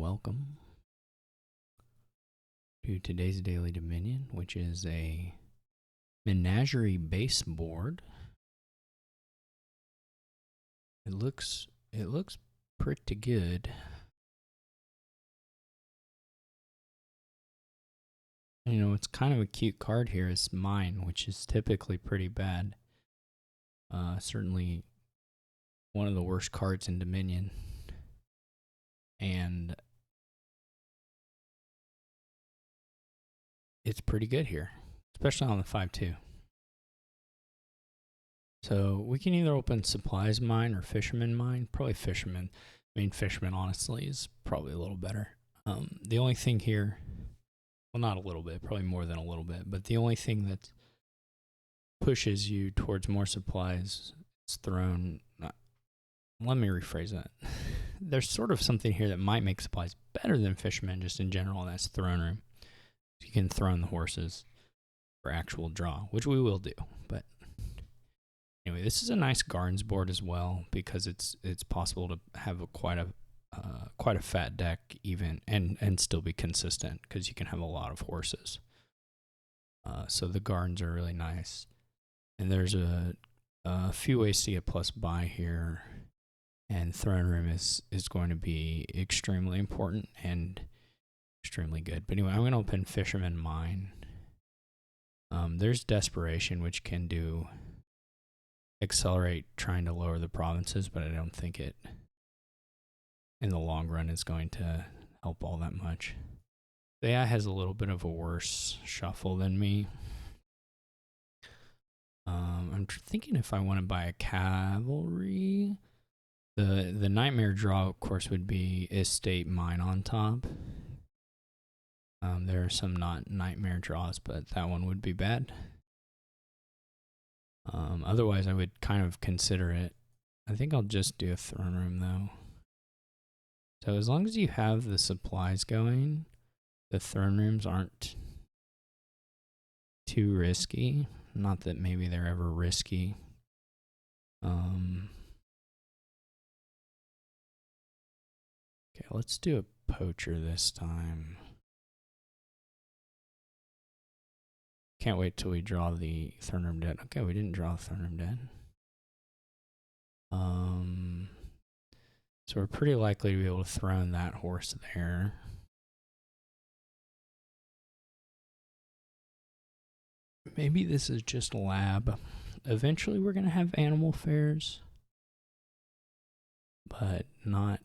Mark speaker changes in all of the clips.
Speaker 1: welcome to today's Daily Dominion, which is a menagerie baseboard. It looks pretty good. You know, it's kind of a cute card here. It's mine, which is typically pretty bad. Certainly one of the worst cards in Dominion. And it's pretty good here, especially on the 5-2. So we can either open Supplies Mine or Fisherman Mine. Probably Fisherman. I mean, Fisherman, honestly, is probably a little better. The only thing here, well, not a little bit, probably more than a little bit, but the only thing that pushes you towards more supplies is Throne. Let me rephrase that. There's sort of something here that might make supplies better than Fisherman just in general, and that's Throne Room. You can throne the horses for actual draw, which we will do, but anyway, this is a nice Gardens board as well because it's possible to have quite a fat deck even and still be consistent because you can have a lot of horses. So the Gardens are really nice, and there's a few ways to get plus buy here, and Throne Room is going to be extremely important and extremely good. But anyway, I'm going to open Fisherman Mine. There's Desperation, which can do accelerate trying to lower the provinces, but I don't think it in the long run is going to help all that much. The AI has a little bit of a worse shuffle than me. I'm thinking if I want to buy a Cavalry, the nightmare draw, of course, would be Estate Mine on top. There are some not nightmare draws, but that one would be bad. Otherwise, I would kind of consider it. I think I'll just do a Throne Room, though. So as long as you have the supplies going, the Throne Rooms aren't too risky. Not that maybe they're ever risky. Okay, let's do a Poacher this time. Can't wait till we draw the Throne Room Dead. Okay, we didn't draw Throne Room Dead. So we're pretty likely to be able to throne that horse there. Maybe this is just lab. Eventually we're going to have animal fairs, but not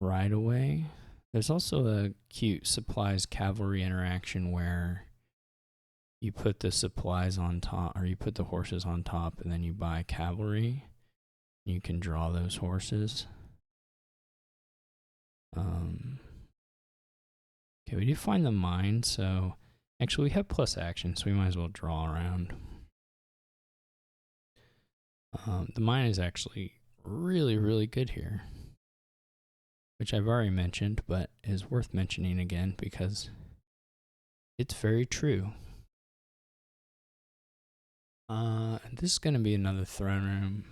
Speaker 1: right away. There's also a cute Supplies Cavalry interaction where you put the supplies on top, or you put the horses on top, and then you buy Cavalry. You can draw those horses. Okay, we do find the mine, so actually we have plus action, so we might as well draw around. The mine is actually really, really good here, which I've already mentioned, but is worth mentioning again because it's very true. This is going to be another Throne Room.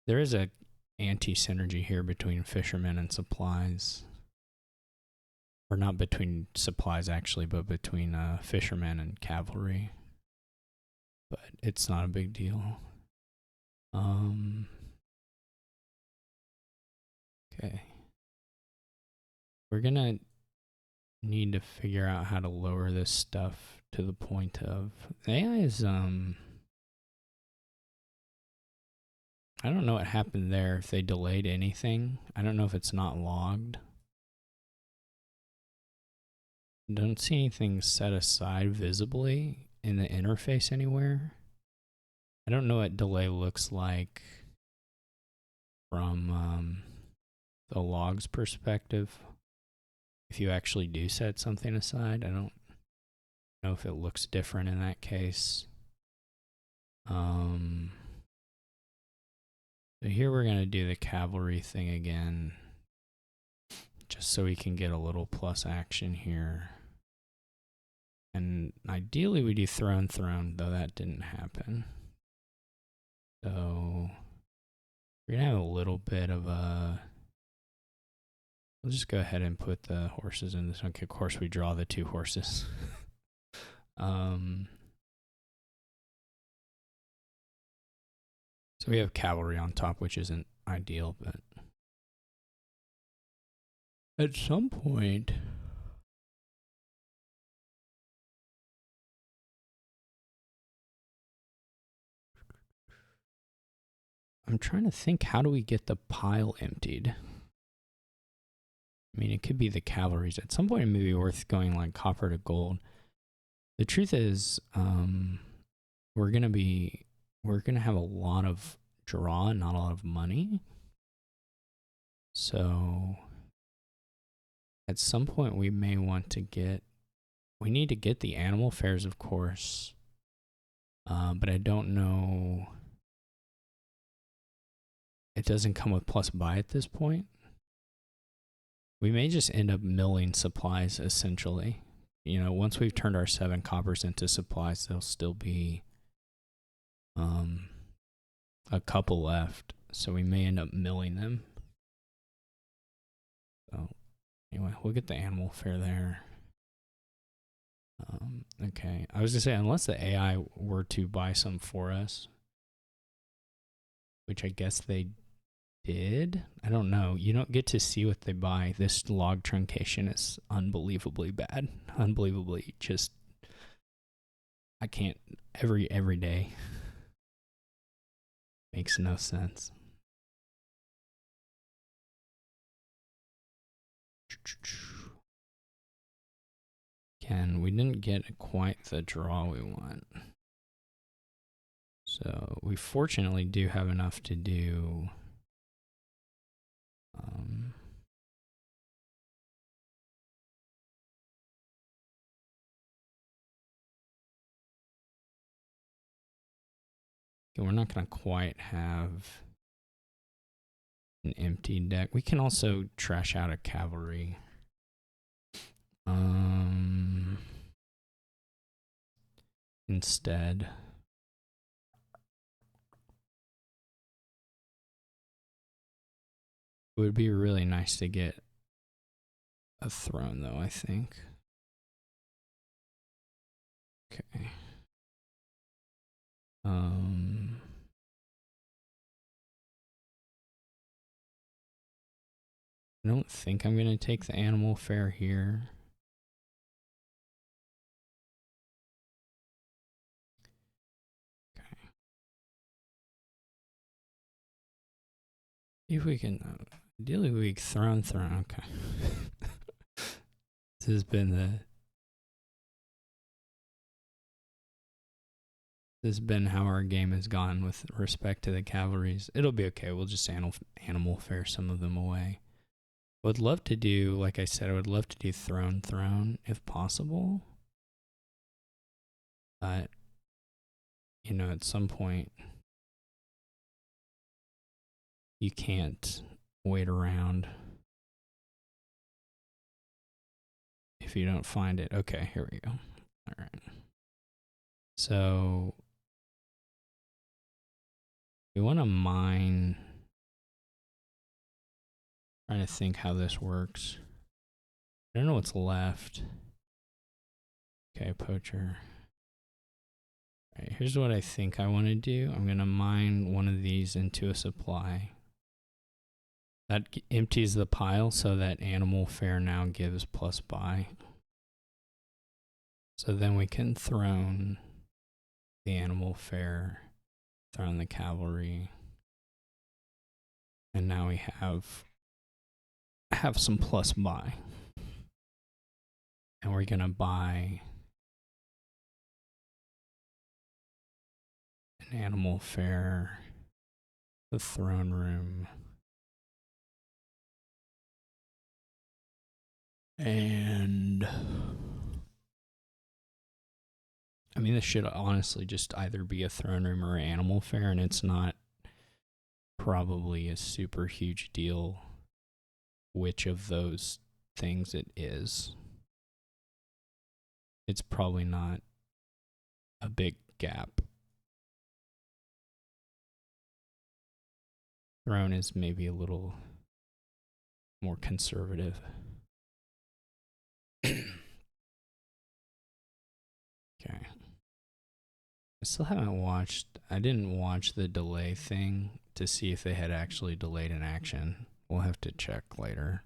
Speaker 1: There is a anti-synergy here between Fishermen and Supplies. Or not between Supplies, actually, but between Fishermen and Cavalry. But it's not a big deal. Okay. We're going to need to figure out how to lower this stuff to the point of... AI is... I don't know what happened there, if they delayed anything. I don't know if it's not logged. Don't see anything set aside visibly in the interface anywhere. I don't know what delay looks like from the logs perspective. If you actually do set something aside, I don't know if it looks different in that case. So here we're going to do the Cavalry thing again, just so we can get a little plus action here. And ideally we do Throne, though that didn't happen. So We're gonna have a little bit of a. We'll just go ahead and put the horses in this one. Okay, of course, we draw the 2 horses. So we have cavalry on top, which isn't ideal, but at some point, I'm trying to think, how do we get the pile emptied? I mean, it could be the cavalries. At some point, it may be worth going like copper to gold. The truth is, we're gonna have a lot of draw, not a lot of money. So at some point, we may want to we need to get the animal fairs, of course. But I don't know. It doesn't come with plus buy at this point. We may just end up milling supplies, essentially. You know, once we've turned our 7 coppers into supplies, there'll still be a couple left. So we may end up milling them. So anyway, we'll get the animal fair there. Okay, I was gonna say, unless the AI were to buy some for us, which I guess they did. I don't know. You don't get to see what they buy. This log truncation is unbelievably bad. Unbelievably just, I can't, every day. Makes no sense. Again, we didn't get quite the draw we want. So we fortunately do have enough to do we're not going to quite have an empty deck. We can also trash out a cavalry. Instead. It would be really nice to get a throne, though, I think. Okay. I don't think I'm going to take the animal fair here. Okay. If we can, ideally we throne. Okay. This has been how our game has gone with respect to the cavalries. It'll be okay. We'll just animal fair some of them away. Would love to do, like I said, I would love to do throne if possible. But, you know, at some point, you can't wait around if you don't find it. Okay, here we go. All right. So we want to mine. Trying to think how this works. I don't know what's left. Okay, poacher. All right, here's what I think I want to do. I'm going to mine one of these into a supply. That empties the pile, so that animal fair now gives plus buy. So then we can throne the animal fair, throne the cavalry, and now we have some plus buy. And we're going to buy an animal fair, the throne room, and I mean, this should honestly just either be a throne room or an animal fair, and it's not probably a super huge deal which of those things it is. It's probably not a big gap. Throne is maybe a little more conservative. Okay. I still haven't watched. I didn't watch the delay thing to see if they had actually delayed an action. We'll have to check later.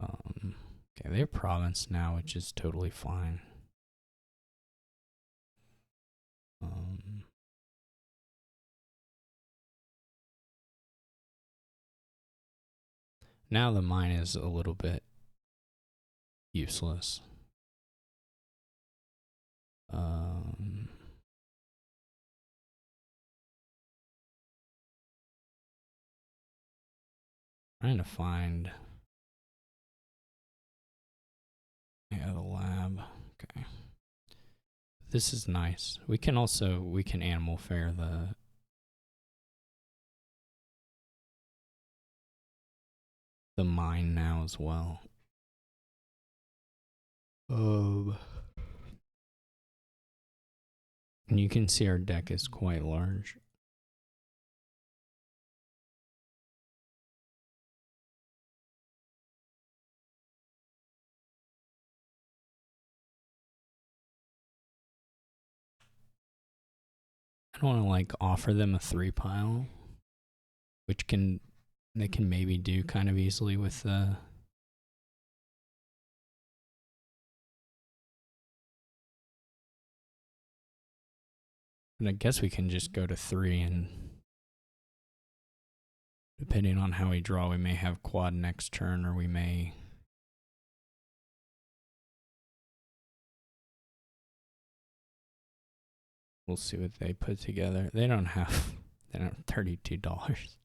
Speaker 1: Okay, they have province now, which is totally fine. Now the mine is a little bit useless. Trying to find. Yeah, the lab. Okay. This is nice. We can animal fair the mine now as well. And you can see our deck is quite large. I don't want to like offer them a 3-pile, which they can maybe do kind of easily with the and I guess we can just go to 3 and depending on how we draw, we may have quad next turn or we may we'll see what they put together. They don't have $32.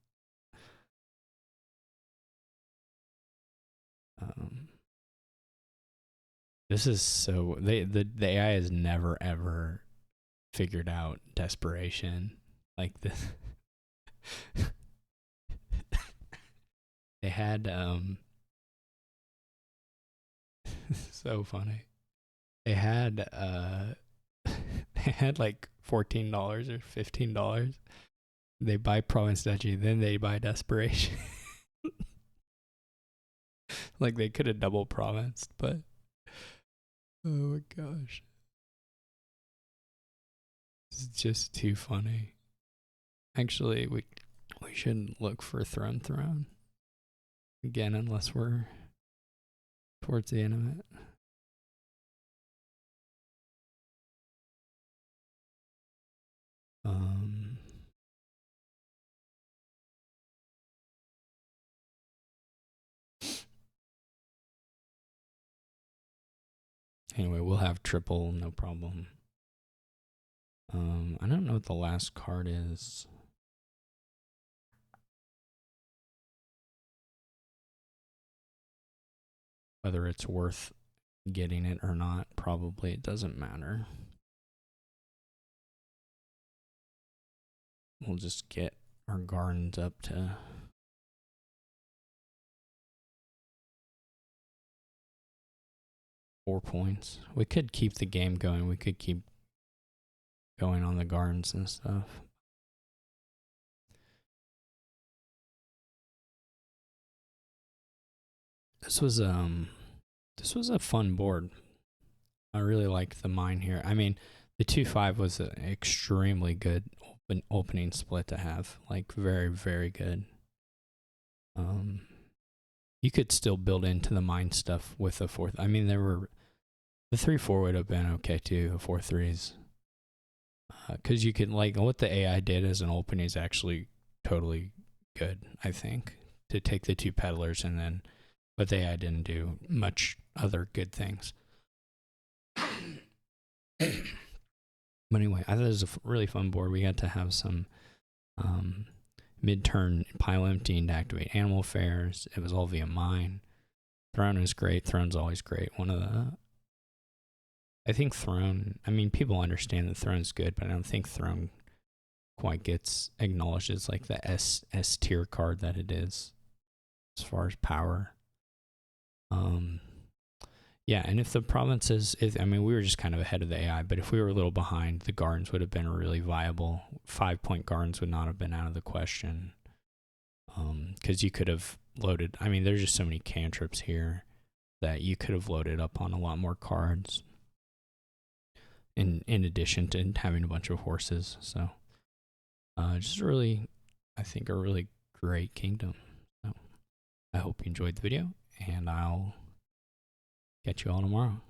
Speaker 1: This is so the AI has never ever figured out desperation like this. They had so funny. They had like $14 or $15. They buy Province Duchy, then they buy Desperation. Like they could have double provinced, but oh my gosh. It's just too funny. Actually, we shouldn't look for Throne again unless we're towards the end of it. Anyway, we'll have triple, no problem. I don't know what the last card is. Whether it's worth getting it or not, probably it doesn't matter. We'll just get our gardens up to 4 points. We could keep the game going. We could keep going on the gardens and stuff. This was a fun board. I really liked the mine here. I mean, the 2-5 was an extremely good opening split to have. Like very, very good. You could still build into the mine stuff with the 4th. I mean, the 3-4 would have been okay too. The 4-3s, because you could like what the AI did as an opening is actually totally good. I think to take the 2 peddlers and then, but the AI didn't do much other good things. But anyway, I thought it was a really fun board. We got to have some mid-turn pile emptying to activate animal fairs. It was all via mine. Throne was great. Throne's always great. I think Throne, I mean, people understand that Throne's good, but I don't think Throne quite gets acknowledged as like the S tier card that it is as far as power. Yeah, and if the provinces, I mean, we were just kind of ahead of the AI, but if we were a little behind, the gardens would have been really viable. 5-point gardens would not have been out of the question. Because you could have loaded, I mean, there's just so many cantrips here that you could have loaded up on a lot more cards. In addition to having a bunch of horses. So, just really, I think, a really great kingdom. So, I hope you enjoyed the video, and I'll catch you all tomorrow.